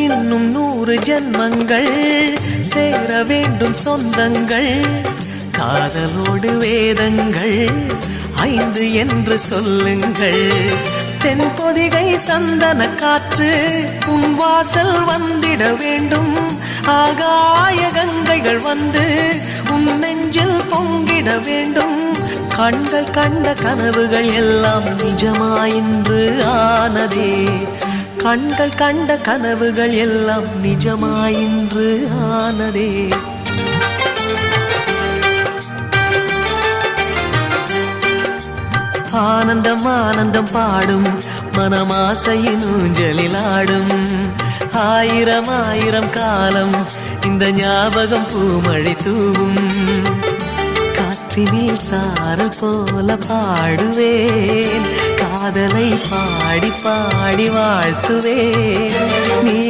இன்னும் 100 ஜென்மங்கள் சேர வேண்டும் சொந்தங்கள் காதலோடு வேதங்கள் 5 என்று சொல்லுங்கள் தென்பொதிகை சந்தன காற்று உன் வாசல் வந்திட வேண்டும் ஆகாய கங்கைகள் வந்து உன் நெஞ்சில் பொங்கிட வேண்டும் கண்கள் கண்ட கனவுகள் எல்லாம் நிஜமாயின்று ஆனதே கண்கள் கண்ட கனவுகள் எல்லாம் நிஜமாயின்று ஆனதே ஆனந்தம் ஆனந்தம் பாடும் மனமாசையின் ஊஞ்சலில் ஆடும் ஆயிரம் ஆயிரம் காலம் இந்த ஞாபகம் பூமழை தூவும் காற்றினில் சாரல் போல பாடுவேன் காதலை பாடி பாடி வாழ்த்துவேன் நீ